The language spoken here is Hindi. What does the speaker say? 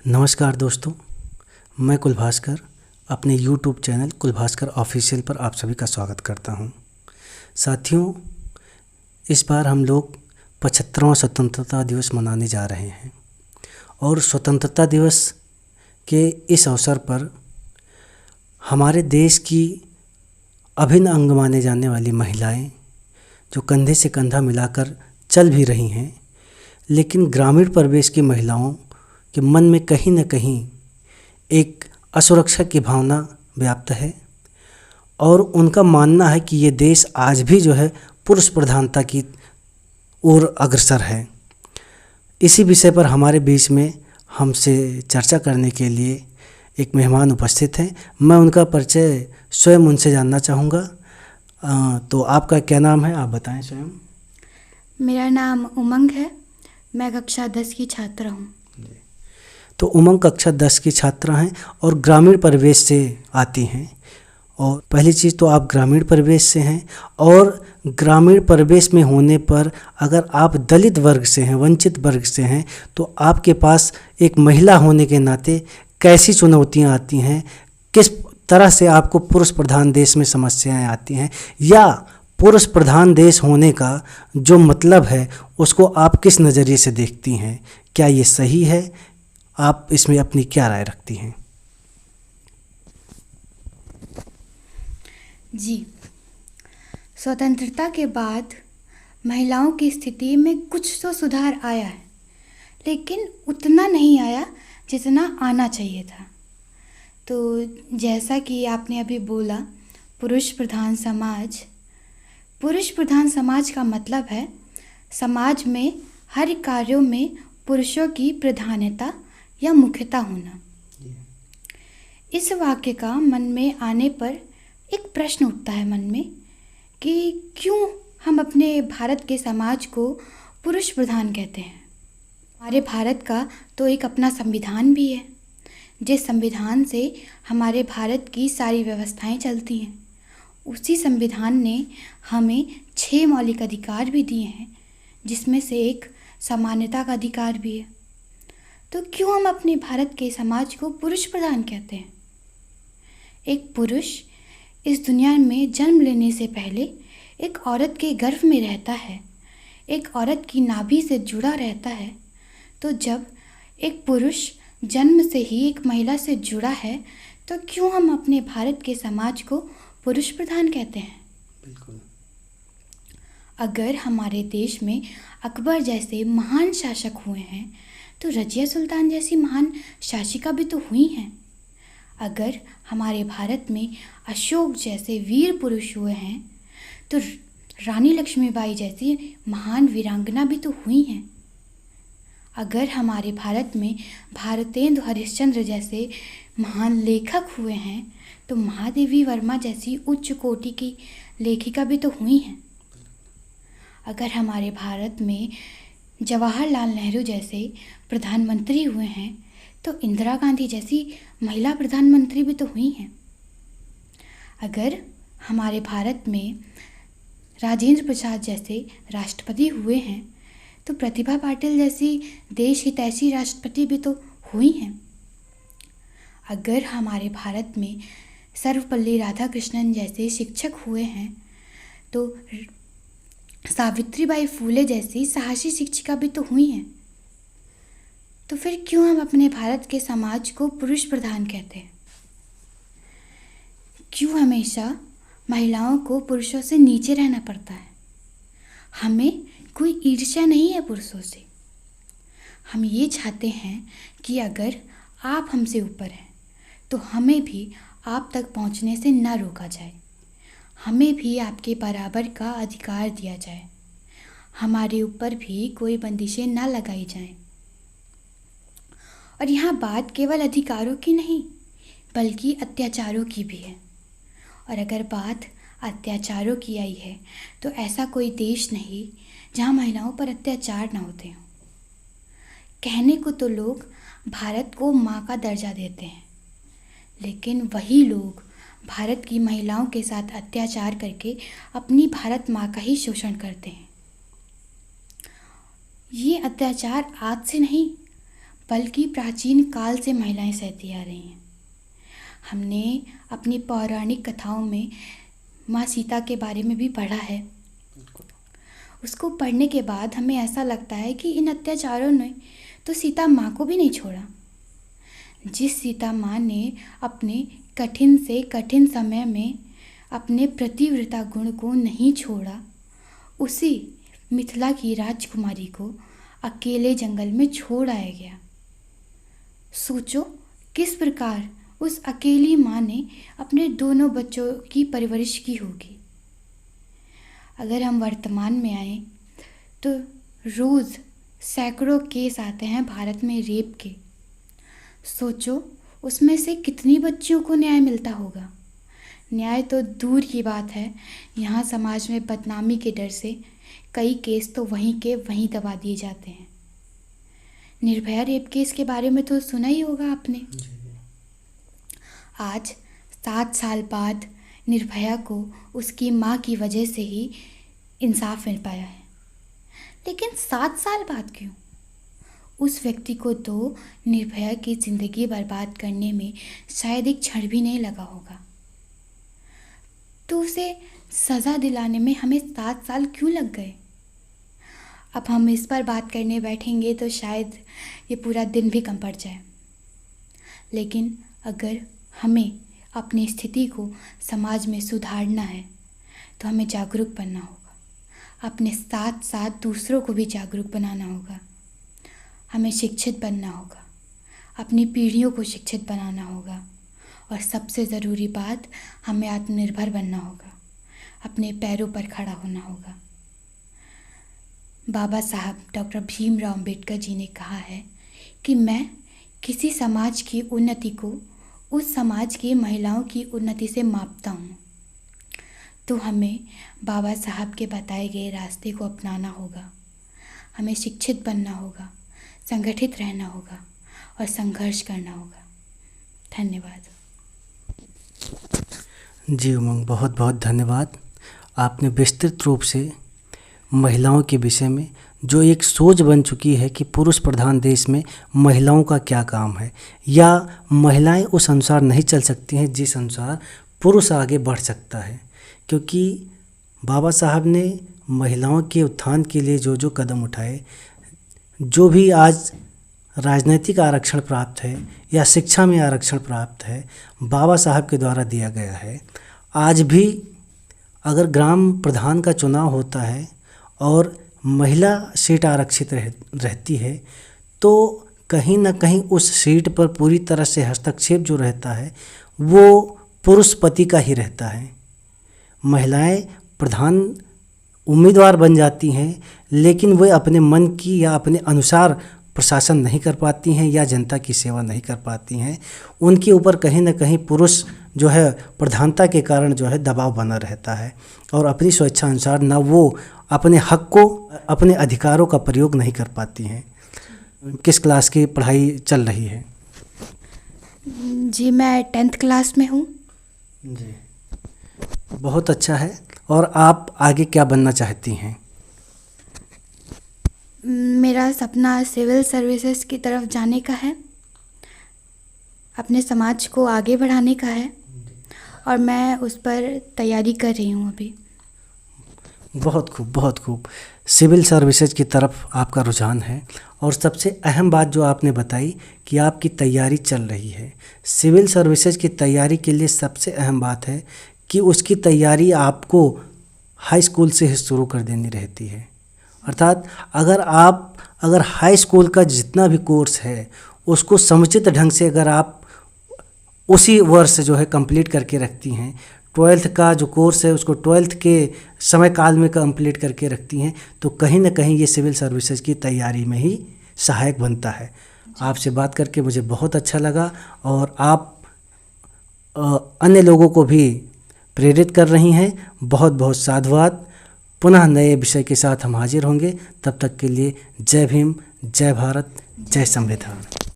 नमस्कार दोस्तों, मैं कुलभास्कर अपने YouTube चैनल कुलभास्कर ऑफिशियल पर आप सभी का स्वागत करता हूं। साथियों, इस बार हम लोग 75वां स्वतंत्रता दिवस मनाने जा रहे हैं और स्वतंत्रता दिवस के इस अवसर पर हमारे देश की अभिन्न अंग माने जाने वाली महिलाएं जो कंधे से कंधा मिलाकर चल भी रही हैं, लेकिन ग्रामीण परिवेश की महिलाओं के मन में कहीं न कहीं एक असुरक्षा की भावना व्याप्त है और उनका मानना है कि ये देश आज भी जो है पुरुष प्रधानता की ओर अग्रसर है। इसी विषय पर हमारे बीच में हमसे चर्चा करने के लिए एक मेहमान उपस्थित हैं। मैं उनका परिचय स्वयं उनसे जानना चाहूँगा। तो आपका क्या नाम है, आप बताएं स्वयं। मेरा नाम उमंग है। मैं कक्षा 10 की छात्रा हूँ। तो उमंग कक्षा 10 की छात्रा हैं और ग्रामीण परिवेश से आती हैं। और पहली चीज़ तो आप ग्रामीण परिवेश से हैं और ग्रामीण परिवेश में होने पर अगर आप दलित वर्ग से हैं, वंचित वर्ग से हैं, तो आपके पास एक महिला होने के नाते कैसी चुनौतियां आती हैं, किस तरह से आपको पुरुष प्रधान देश में समस्याएं आती हैं, या पुरुष प्रधान देश होने का जो मतलब है उसको आप किस नज़रिए से देखती हैं, क्या ये सही है? आप इसमें अपनी क्या राय रखती हैं? जी, स्वतंत्रता के बाद महिलाओं की स्थिति में कुछ तो सुधार आया है, लेकिन उतना नहीं आया जितना आना चाहिए था। तो जैसा कि आपने अभी बोला, पुरुष प्रधान समाज का मतलब है समाज में हर कार्यों में पुरुषों की प्रधानता या मुख्यता होना। इस वाक्य का मन में आने पर एक प्रश्न उठता है मन में कि क्यों हम अपने भारत के समाज को पुरुष प्रधान कहते हैं। हमारे भारत का तो एक अपना संविधान भी है, जिस संविधान से हमारे भारत की सारी व्यवस्थाएं चलती हैं। उसी संविधान ने हमें 6 मौलिक अधिकार भी दिए हैं, जिसमें से एक समानता का अधिकार भी है। तो क्यों हम अपने भारत के समाज को पुरुष प्रधान कहते हैं? एक पुरुष इस दुनिया में जन्म लेने से पहले एक औरत के गर्भ में रहता है, एक औरत की नाभि से जुड़ा रहता है। तो जब एक पुरुष जन्म से ही एक महिला से जुड़ा है, तो क्यों हम अपने भारत के समाज को पुरुष प्रधान कहते हैं? बिल्कुल। अगर हमारे देश में अकबर जैसे महान शासक हुए हैं, तो रजिया सुल्तान जैसी महान शासिका भी तो हुई हैं। अगर हमारे भारत में अशोक जैसे वीर पुरुष हुए हैं, तो रानी लक्ष्मीबाई जैसी महान वीरांगना भी तो हुई हैं। अगर हमारे भारत में भारतेंदु हरिश्चंद्र जैसे महान लेखक हुए हैं, तो महादेवी वर्मा जैसी उच्च कोटि की लेखिका भी तो हुई हैं। अगर हमारे भारत में जवाहरलाल नेहरू जैसे प्रधानमंत्री हुए हैं, तो इंदिरा गांधी जैसी महिला प्रधानमंत्री भी तो हुई हैं। अगर हमारे भारत में राजेंद्र प्रसाद जैसे राष्ट्रपति हुए हैं, तो प्रतिभा पाटिल जैसी देश हितैषी राष्ट्रपति भी तो हुई हैं। अगर हमारे भारत में सर्वपल्ली राधाकृष्णन जैसे शिक्षक हुए हैं, तो सावित्रीबाई फूले जैसी साहसी शिक्षिका भी तो हुई हैं। तो फिर क्यों हम अपने भारत के समाज को पुरुष प्रधान कहते हैं? क्यों हमेशा महिलाओं को पुरुषों से नीचे रहना पड़ता है? हमें कोई ईर्ष्या नहीं है पुरुषों से। हम ये चाहते हैं कि अगर आप हमसे ऊपर हैं, तो हमें भी आप तक पहुंचने से न रोका जाए। हमें भी आपके बराबर का अधिकार दिया जाए। हमारे ऊपर भी कोई बंदिशें न लगाई जाएं। और यहाँ बात केवल अधिकारों की नहीं, बल्कि अत्याचारों की भी है। और अगर बात अत्याचारों की आई है, तो ऐसा कोई देश नहीं जहाँ महिलाओं पर अत्याचार न होते हों। कहने को तो लोग भारत को माँ का दर्जा देते हैं, लेकिन वही लोग भारत की महिलाओं के साथ अत्याचार करके अपनी भारत माँ का ही शोषण करते हैं। ये अत्याचार आज से नहीं, बल्कि प्राचीन काल से महिलाएं सहती आ रही हैं। हमने अपनी पौराणिक कथाओं में माँ सीता के बारे में भी पढ़ा है। उसको पढ़ने के बाद हमें ऐसा लगता है कि इन अत्याचारों ने तो सीता माँ को भी नहीं छोड़ा। जिस सीता माँ ने अपने कठिन से कठिन समय में अपने प्रतिव्रता गुण को नहीं छोड़ा, उसी मिथिला की राजकुमारी को अकेले जंगल में छोड़ आया गया। सोचो किस प्रकार उस अकेली माँ ने अपने दोनों बच्चों की परवरिश की होगी। अगर हम वर्तमान में आए तो रोज़ सैकड़ों केस आते हैं भारत में रेप के। सोचो उसमें से कितनी बच्चियों को न्याय मिलता होगा। न्याय तो दूर की बात है, यहाँ समाज में बदनामी के डर से कई केस तो वहीं के वहीं दबा दिए जाते हैं। निर्भया रेप केस के बारे में तो सुना ही होगा आपने। आज 7 साल बाद निर्भया को उसकी माँ की वजह से ही इंसाफ मिल पाया है। लेकिन 7 साल बाद क्यों? उस व्यक्ति को तो निर्भया की ज़िंदगी बर्बाद करने में शायद एक क्षण भी नहीं लगा होगा, तो उसे सज़ा दिलाने में हमें 7 साल क्यों लग गए? अब हम इस पर बात करने बैठेंगे तो शायद ये पूरा दिन भी कम पड़ जाए। लेकिन अगर हमें अपनी स्थिति को समाज में सुधारना है तो हमें जागरूक बनना होगा, अपने साथ साथ दूसरों को भी जागरूक बनाना होगा। हमें शिक्षित बनना होगा, अपनी पीढ़ियों को शिक्षित बनाना होगा, और सबसे ज़रूरी बात, हमें आत्मनिर्भर बनना होगा, अपने पैरों पर खड़ा होना होगा। बाबा साहब डॉक्टर भीमराव अम्बेडकर जी ने कहा है कि मैं किसी समाज की उन्नति को उस समाज की महिलाओं की उन्नति से मापता हूँ। तो हमें बाबा साहब के बताए गए रास्ते को अपनाना होगा। हमें शिक्षित बनना होगा, संगठित रहना होगा और संघर्ष करना होगा। धन्यवाद। जी उमंग, बहुत बहुत धन्यवाद। आपने विस्तृत रूप से महिलाओं के विषय में जो एक सोच बन चुकी है कि पुरुष प्रधान देश में महिलाओं का क्या काम है, या महिलाएं उस अनुसार नहीं चल सकती हैं जिस अनुसार पुरुष आगे बढ़ सकता है। क्योंकि बाबा साहब ने महिलाओं के उत्थान के लिए जो जो कदम उठाए, जो भी आज राजनीतिक आरक्षण प्राप्त है या शिक्षा में आरक्षण प्राप्त है, बाबा साहब के द्वारा दिया गया है। आज भी अगर ग्राम प्रधान का चुनाव होता है और महिला सीट आरक्षित रहती है तो कहीं ना कहीं उस सीट पर पूरी तरह से हस्तक्षेप जो रहता है वो पुरुष पति का ही रहता है। महिलाएं प्रधान उम्मीदवार बन जाती हैं, लेकिन वे अपने मन की या अपने अनुसार प्रशासन नहीं कर पाती हैं या जनता की सेवा नहीं कर पाती हैं। उनके ऊपर कहीं ना कहीं पुरुष जो है प्रधानता के कारण जो है दबाव बना रहता है, और अपनी स्वेच्छा अनुसार ना वो अपने हक को, अपने अधिकारों का प्रयोग नहीं कर पाती हैं। किस क्लास की पढ़ाई चल रही है? जी मैं 10th क्लास में हूँ। जी, बहुत अच्छा है। और आप आगे क्या बनना चाहती हैं? मेरा सपना सिविल सर्विसेज की तरफ जाने का है, अपने समाज को आगे बढ़ाने का है, और मैं उस पर तैयारी कर रही हूँ अभी। बहुत खूब, बहुत खूब। सिविल सर्विसेज की तरफ आपका रुझान है, और सबसे अहम बात जो आपने बताई कि आपकी तैयारी चल रही है। सिविल सर्विसेज की तैयारी के लिए सबसे अहम बात है कि उसकी तैयारी आपको हाई स्कूल से ही शुरू कर देनी रहती है। अर्थात अगर हाई स्कूल का जितना भी कोर्स है उसको समुचित ढंग से अगर आप उसी वर्ष जो है कंप्लीट करके रखती हैं, 12th का जो कोर्स है उसको 12th के समय काल में कंप्लीट करके रखती हैं, तो कहीं ना कहीं ये सिविल सर्विसेज की तैयारी में ही सहायक बनता है। आपसे बात करके मुझे बहुत अच्छा लगा, और आप अन्य लोगों को भी प्रेरित कर रही हैं। बहुत बहुत साधुवाद। पुनः नए विषय के साथ हम हाजिर होंगे। तब तक के लिए जय भीम, जय भारत, जय संविधान।